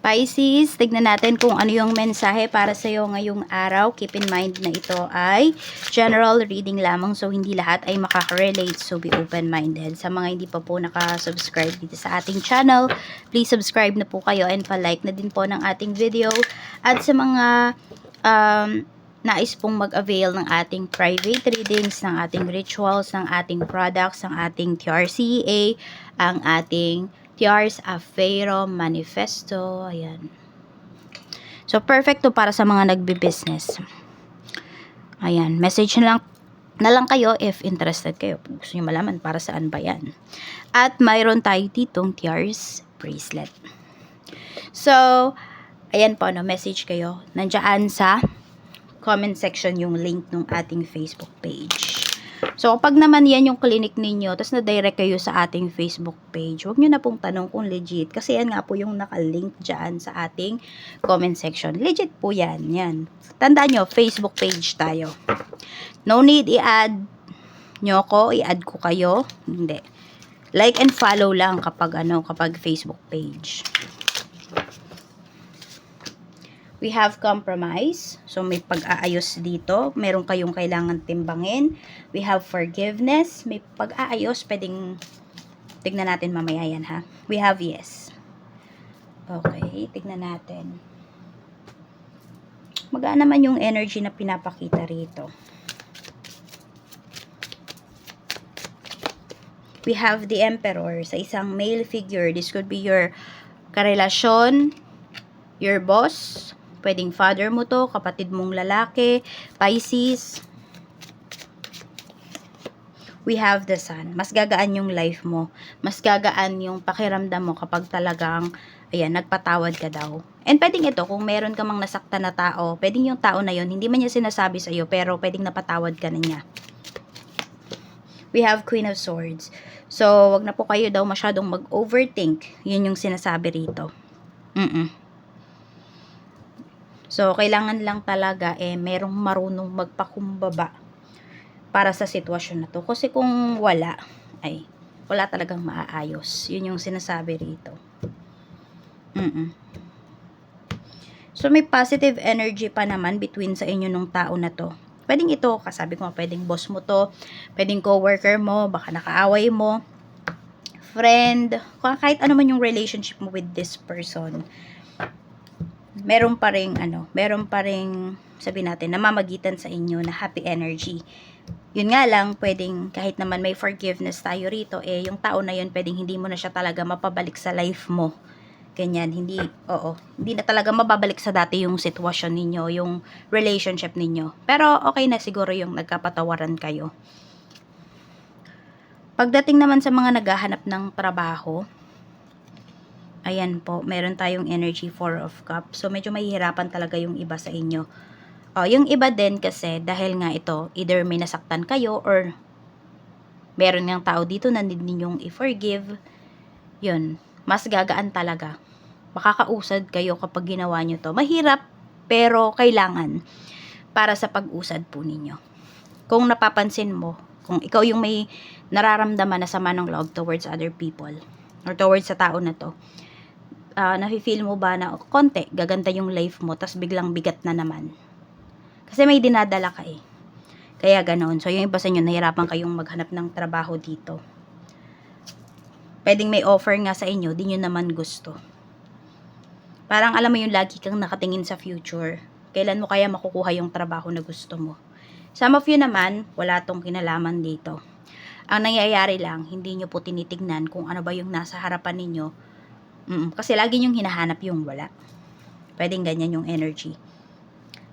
Pisces, tignan natin kung ano yung mensahe para sa iyo ngayong araw. Keep in mind na ito ay general reading lamang, so hindi lahat ay makaka-relate, so be open-minded. Sa mga hindi pa po nakasubscribe dito sa ating channel, please subscribe na po kayo and pa-like na din po ng ating video. At sa mga nais pong mag-avail ng ating private readings, ng ating rituals, ng ating products, ng ating TRCA, ang ating TR's Afero Manifesto. Ayan. So, perfect to para sa mga nagbi-business. Ayan. Message na lang kayo if interested kayo. Gusto nyo malaman para saan ba yan. At mayroon tayo ditong TR's bracelet. So, ayan po, no, message kayo. Nandiyan sa comment section yung link ng ating Facebook page. So, kapag naman yan yung clinic ninyo, tapos na-direct kayo sa ating Facebook page, huwag nyo na pong tanong kung legit. Kasi yan nga po yung nakalink dyan sa ating comment section. Legit po yan. Yan. Tandaan nyo, Facebook page tayo. No need i-add nyo ko, i-add ko kayo. Hindi. Like and follow lang kapag Facebook page. We have compromise. So, may pag-aayos dito. Meron kayong kailangan timbangin. We have forgiveness. May pag-aayos. Pwedeng, tignan natin mamaya yan, ha? We have yes. Okay, tignan natin. Magaan naman yung energy na pinapakita rito. We have the Emperor. Sa isang male figure, this could be your karelasyon, your boss, pwedeng father mo to, kapatid mong lalaki, Pisces. We have the Sun. Mas gagaan yung life mo. Mas gagaan yung pakiramdam mo kapag talagang, ayan, nagpatawad ka daw. And pwedeng ito, kung meron ka mang nasaktan na tao, pwedeng yung tao na yun, hindi man niya sinasabi sa iyo, pero pwedeng napatawad ka na niya. We have Queen of Swords. So, wag na po kayo daw masyadong mag-overthink. Yun yung sinasabi rito. So, kailangan lang talaga merong marunong magpakumbaba para sa sitwasyon na to. Kasi kung wala, wala talagang maaayos. Yun yung sinasabi rito. So, may positive energy pa naman between sa inyo nung tao na to. Pwedeng ito, kasabi ko, pwedeng boss mo to, pwedeng co-worker mo, baka nakaaway mo, friend, kahit ano man yung relationship mo with this person. Meron pa ring sabi natin, namamagitan sa inyo na happy energy. Yun nga lang, pwedeng kahit naman may forgiveness tayo rito, yung tao na yun, pwedeng hindi mo na siya talaga mapabalik sa life mo. Ganyan, hindi na talaga mababalik sa dati yung sitwasyon ninyo, yung relationship ninyo. Pero okay na siguro yung nagkapatawaran kayo. Pagdating naman sa mga naghahanap ng trabaho, ayan po, meron tayong energy 4 of Cups. So, medyo mahihirapan talaga yung iba sa inyo. Yung iba din kasi, dahil nga ito, either may nasaktan kayo or meron ngang tao dito na need ninyong i-forgive. Yun, mas gagaan talaga. Makakausad kayo kapag ginawa nyo to. Mahirap, pero kailangan para sa pag-usad po ninyo. Kung napapansin mo, kung ikaw yung may nararamdaman na sama ng loob towards other people or towards sa tao na to, nafe-feel mo ba na konti, gaganda yung life mo, tas biglang bigat na naman. Kasi may dinadala ka Kaya ganoon. So, yung iba sa inyo, nahirapan kayong maghanap ng trabaho dito. Pwedeng may offer nga sa inyo, di nyo naman gusto. Parang alam mo yung lagi kang nakatingin sa future. Kailan mo kaya makukuha yung trabaho na gusto mo? Some of you naman, wala tong kinalaman dito. Ang nangyayari lang, hindi nyo po tinitignan kung ano ba yung nasa harapan ninyo. Kasi lagi nyong hinahanap yung wala. Pwedeng ganyan yung energy.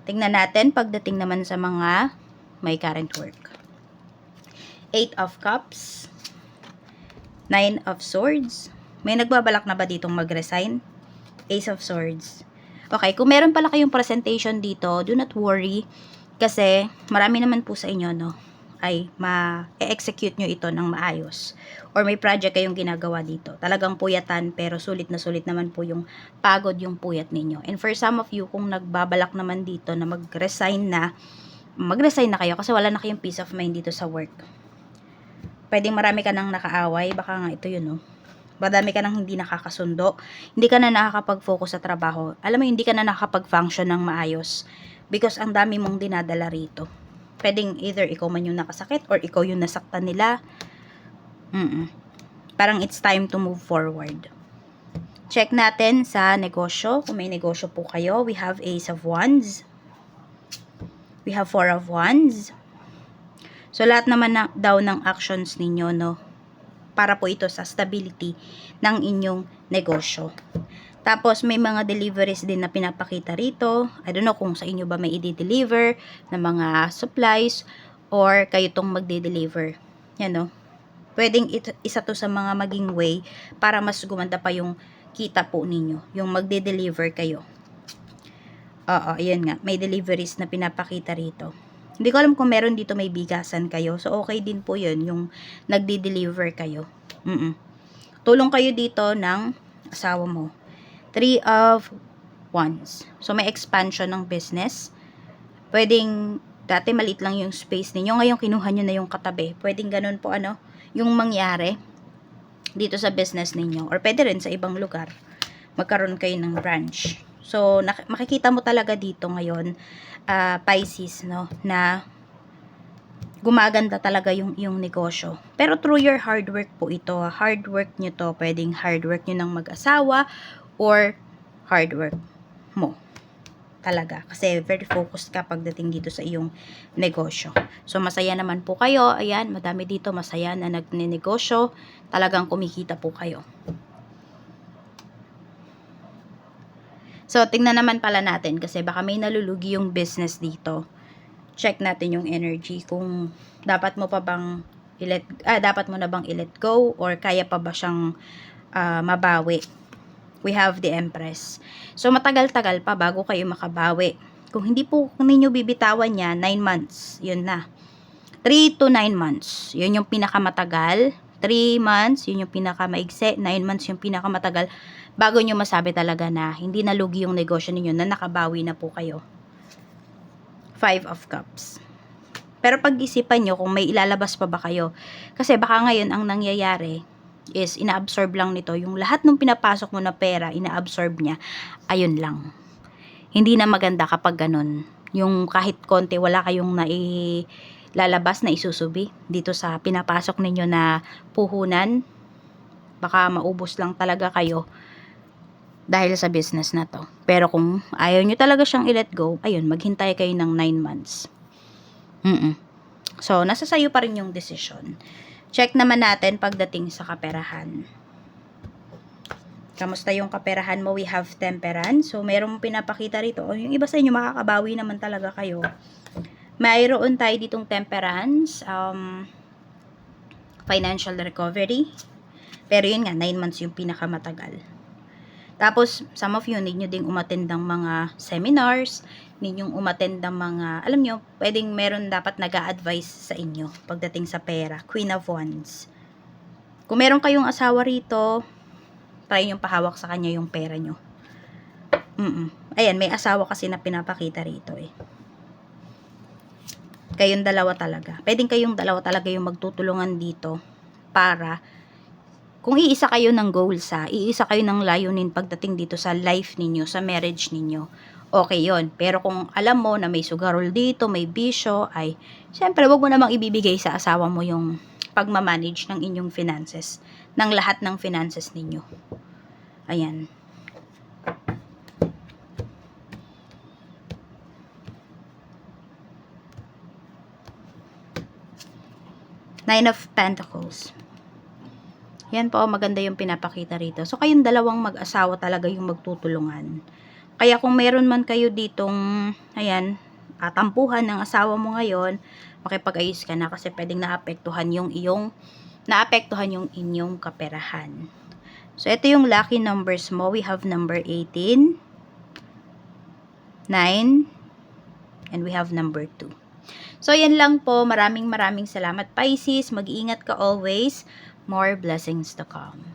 Tingnan natin pagdating naman sa mga may current work. 8 of Cups. 9 of Swords. May nagbabalak na ba ditong mag-resign? Ace of Swords. Okay, kung meron pala kayong presentation dito, do not worry. Kasi marami naman po sa inyo, ay ma-execute nyo ito ng maayos. Or may project kayong ginagawa dito. Talagang puyatan, pero sulit na sulit naman po yung pagod yung puyat ninyo. And for some of you, kung nagbabalak naman dito na mag-resign na kayo kasi wala na kayong peace of mind dito sa work. Pwedeng marami ka nang nakaaway, baka nga ito yun, Madami ka nang hindi nakakasundo, hindi ka na nakakapag-focus sa trabaho. Alam mo, hindi ka na nakakapag-function ng maayos because ang dami mong dinadala rito. Pwedeng either ikaw man yung nakasakit or ikaw yung nasaktan nila. Parang it's time to move forward. Check natin sa negosyo. Kung may negosyo po kayo, we have Ace of Wands. We have Four of Wands. So, lahat naman daw ng actions ninyo, no? Para po ito sa stability ng inyong negosyo. Tapos, may mga deliveries din na pinapakita rito. I don't know kung sa inyo ba may i-deliver na mga supplies or kayo tong magde-deliver. Yan, no? Pwedeng isa to sa mga maging way para mas gumanda pa yung kita po ninyo. Yung magde-deliver kayo. Oo, ayan nga. May deliveries na pinapakita rito. Hindi ko alam kung meron dito may bigasan kayo. So, okay din po yun, yung nagde-deliver kayo. Tulong kayo dito ng asawa mo. Three of Wands. So, may expansion ng business. Pwedeng, dati maliit lang yung space ninyo. Ngayon, kinuha nyo na yung katabi. Pwedeng ganun po, yung mangyari dito sa business ninyo. Or pwede rin sa ibang lugar. Magkaroon kayo ng branch. So, makikita mo talaga dito ngayon, Pisces, no, na gumaganda talaga yung negosyo. Pero through your hard work po ito. Hard work nyo to. Pwedeng hard work nyo ng mag-asawa or hard work mo. Talaga. Kasi very focused ka pagdating dito sa iyong negosyo. So, masaya naman po kayo. Ayan, madami dito masaya na nagnenegosyo. Talagang kumikita po kayo. So, tingnan naman pala natin kasi baka may nalulugi yung business dito. Check natin yung energy kung dapat mo pa bang dapat mo na bang i-let go or kaya pa ba siyang mabawi. We have the Empress. So, matagal-tagal pa bago kayo makabawi. Kung hindi po ninyo bibitawan niya, 9 months. Yun na. 3 to 9 months. Yun yung pinakamatagal. 3 months, yun yung pinakamaigse. 9 months yung pinakamatagal. Bago nyo masabi talaga na hindi nalugi yung negosyo ninyo, na nakabawi na po kayo. 5 of Cups. Pero pag-isipan nyo kung may ilalabas pa ba kayo. Kasi baka ngayon ang nangyayari is ina-absorb lang nito. Yung lahat ng pinapasok mo na pera, ina-absorb niya. Ayun lang. Hindi na maganda kapag ganun. Yung kahit konti, wala kayong lalabas na isusubi dito sa pinapasok ninyo na puhunan. Baka maubos lang talaga kayo dahil sa business na to. Pero kung ayaw nyo talaga siyang i-let go, ayun, maghintay kayo ng 9 months. So, nasa sayo pa rin yung decision. Check naman natin pagdating sa kaperahan. Kamusta yung kaperahan mo? We have Temperance. So, merong pinapakita rito. O, yung iba sa inyo, makakabawi naman talaga kayo. Mayroon tayo ditong Temperance. Financial recovery. Pero yun nga, 9 months yung pinakamatagal. Tapos, some of you need nyo ding umattend ng mga seminars, need nyo umattend ng mga, alam nyo, pwedeng meron dapat nag-a-advise sa inyo pagdating sa pera. Queen of Wands. Kung meron kayong asawa rito, try nyo pahawak sa kanya yung pera nyo. Ayan, may asawa kasi na pinapakita rito eh. Kayong dalawa talaga. Pwedeng kayong dalawa talaga yung magtutulungan dito para kung iisa kayo ng goals iisa kayo ng layunin pagdating dito sa life ninyo, sa marriage ninyo, okay yon. Pero kung alam mo na may sugarol dito, may bisyo, ay, syempre, wag mo namang ibibigay sa asawa mo yung pagmamanage ng inyong finances, ng lahat ng finances ninyo. Ayan. Nine of Pentacles. Yan po, maganda yung pinapakita rito. So, kayong dalawang mag-asawa talaga yung magtutulungan. Kaya kung meron man kayo ditong, ayan, tampuhan ng asawa mo ngayon, makipag-ayos ka na kasi pwedeng naapektuhan yung inyong kaperahan. So, ito yung lucky numbers mo. We have number 18, 9, and we have number 2. So, yan lang po. Maraming salamat, Pisces. Mag-iingat ka always. More blessings to come.